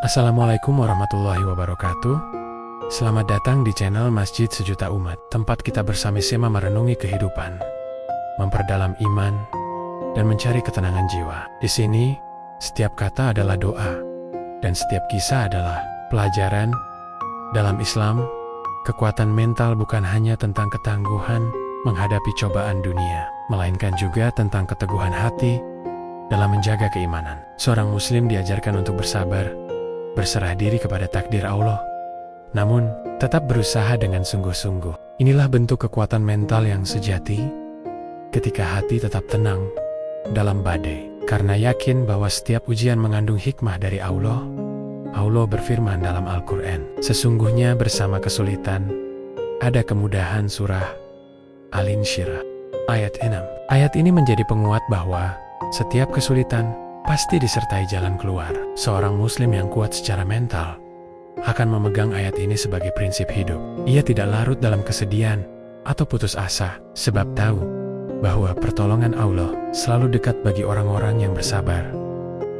Assalamualaikum warahmatullahi wabarakatuh. Selamat datang di channel Masjid Sejuta Umat, tempat kita bersama-sama merenungi kehidupan, memperdalam iman, dan mencari ketenangan jiwa. Di sini, setiap kata adalah doa, dan setiap kisah adalah pelajaran. Dalam Islam, kekuatan mental bukan hanya tentang ketangguhan menghadapi cobaan dunia, melainkan juga tentang keteguhan hati dalam menjaga keimanan. Seorang muslim diajarkan untuk bersabar, berserah diri kepada takdir Allah, namun tetap berusaha dengan sungguh-sungguh. Inilah bentuk kekuatan mental yang sejati ketika hati tetap tenang dalam badai. Karena yakin bahwa setiap ujian mengandung hikmah dari Allah, Allah berfirman dalam Al-Quran, sesungguhnya bersama kesulitan ada kemudahan. Surah Al-Insyirah ayat 6. Ayat ini menjadi penguat bahwa setiap kesulitan pasti disertai jalan keluar. Seorang muslim yang kuat secara mental akan memegang ayat ini sebagai prinsip hidup. Ia tidak larut dalam kesedihan atau putus asa, sebab tahu bahwa pertolongan Allah selalu dekat bagi orang-orang yang bersabar.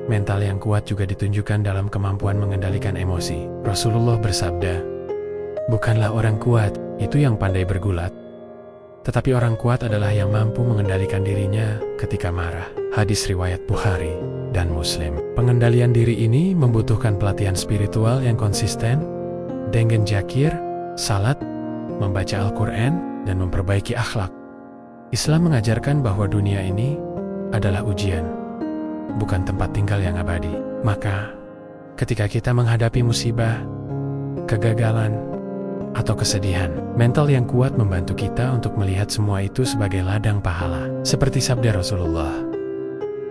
Mental yang kuat juga ditunjukkan dalam kemampuan mengendalikan emosi. Rasulullah bersabda, bukanlah orang kuat itu yang pandai bergulat, tetapi orang kuat adalah yang mampu mengendalikan dirinya ketika marah. Hadis riwayat Bukhari dan Muslim. Pengendalian diri ini membutuhkan pelatihan spiritual yang konsisten dengan zikir, salat, membaca Al-Quran, dan memperbaiki akhlak. Islam mengajarkan bahwa dunia ini adalah ujian, bukan tempat tinggal yang abadi. Maka, ketika kita menghadapi musibah, kegagalan, atau kesedihan, mental yang kuat membantu kita untuk melihat semua itu sebagai ladang pahala. Seperti sabda Rasulullah,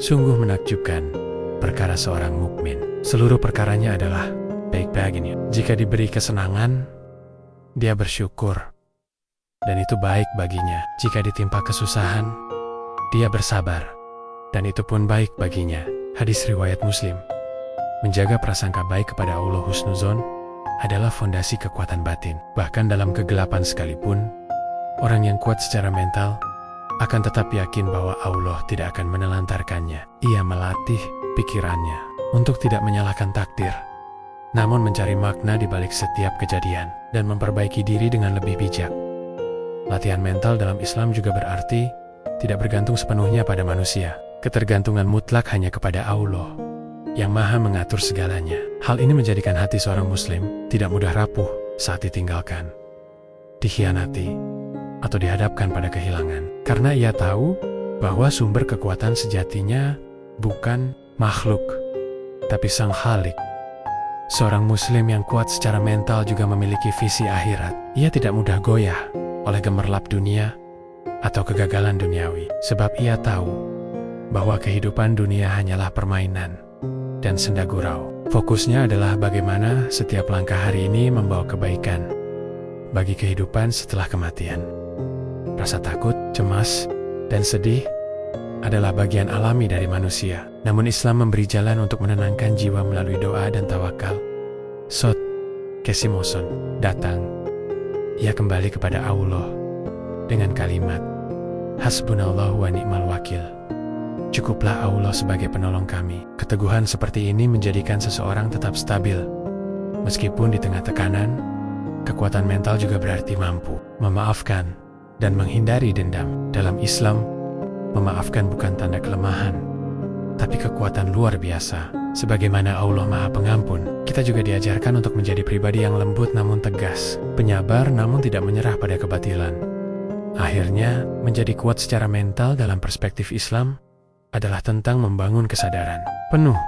sungguh menakjubkan perkara seorang mukmin, seluruh perkaranya adalah baik baginya. Jika diberi kesenangan, dia bersyukur, dan itu baik baginya. Jika ditimpa kesusahan, dia bersabar, dan itu pun baik baginya. Hadis riwayat Muslim. Menjaga prasangka baik kepada Allah husnuzon adalah fondasi kekuatan batin. Bahkan dalam kegelapan sekalipun, orang yang kuat secara mental akan tetap yakin bahwa Allah tidak akan menelantarkannya. Ia melatih pikirannya untuk tidak menyalahkan takdir, namun mencari makna di balik setiap kejadian dan memperbaiki diri dengan lebih bijak. Latihan mental dalam Islam juga berarti tidak bergantung sepenuhnya pada manusia. Ketergantungan mutlak hanya kepada Allah yang maha mengatur segalanya. Hal ini menjadikan hati seorang muslim tidak mudah rapuh saat ditinggalkan, dikhianati, atau dihadapkan pada kehilangan. Karena ia tahu bahwa sumber kekuatan sejatinya bukan makhluk, tapi Sang Khalik. Seorang muslim yang kuat secara mental juga memiliki visi akhirat. Ia tidak mudah goyah oleh gemerlap dunia atau kegagalan duniawi, sebab ia tahu bahwa kehidupan dunia hanyalah permainan dan senda gurau. Fokusnya adalah bagaimana setiap langkah hari ini membawa kebaikan bagi kehidupan setelah kematian. Rasa takut, cemas, dan sedih adalah bagian alami dari manusia. Namun Islam memberi jalan untuk menenangkan jiwa melalui doa dan tawakal. Sot Kesimoson datang. Ia kembali kepada Allah dengan kalimat, Hasbunallahu wa ni'mal wakil. Cukuplah Allah sebagai penolong kami. Keteguhan seperti ini menjadikan seseorang tetap stabil. Meskipun di tengah tekanan, kekuatan mental juga berarti mampu memaafkan dan menghindari dendam. Dalam Islam, memaafkan bukan tanda kelemahan, tapi kekuatan luar biasa. Sebagaimana Allah Maha Pengampun, kita juga diajarkan untuk menjadi pribadi yang lembut namun tegas, penyabar namun tidak menyerah pada kebatilan. Akhirnya, menjadi kuat secara mental dalam perspektif Islam adalah tentang membangun kesadaran penuh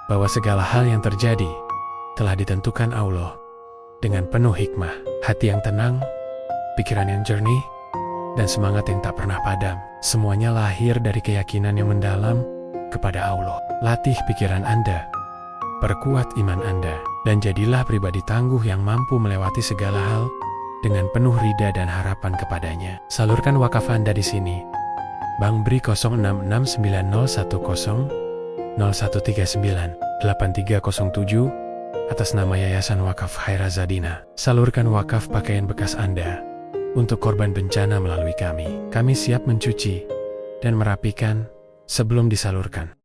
bahwa segala hal yang terjadi telah ditentukan Allah dengan penuh hikmah. Hati yang tenang, pikiran yang jernih, dan semangat yang tak pernah padam, semuanya lahir dari keyakinan yang mendalam kepada Allah. Latih pikiran Anda, perkuat iman Anda, dan jadilah pribadi tangguh yang mampu melewati segala hal dengan penuh ridha dan harapan kepadanya. Salurkan wakaf Anda di sini. Bank BRI 066901398307 atas nama Yayasan Wakaf Khairazadina. Salurkan wakaf pakaian bekas Anda untuk korban bencana melalui kami. Kami siap mencuci dan merapikan sebelum disalurkan.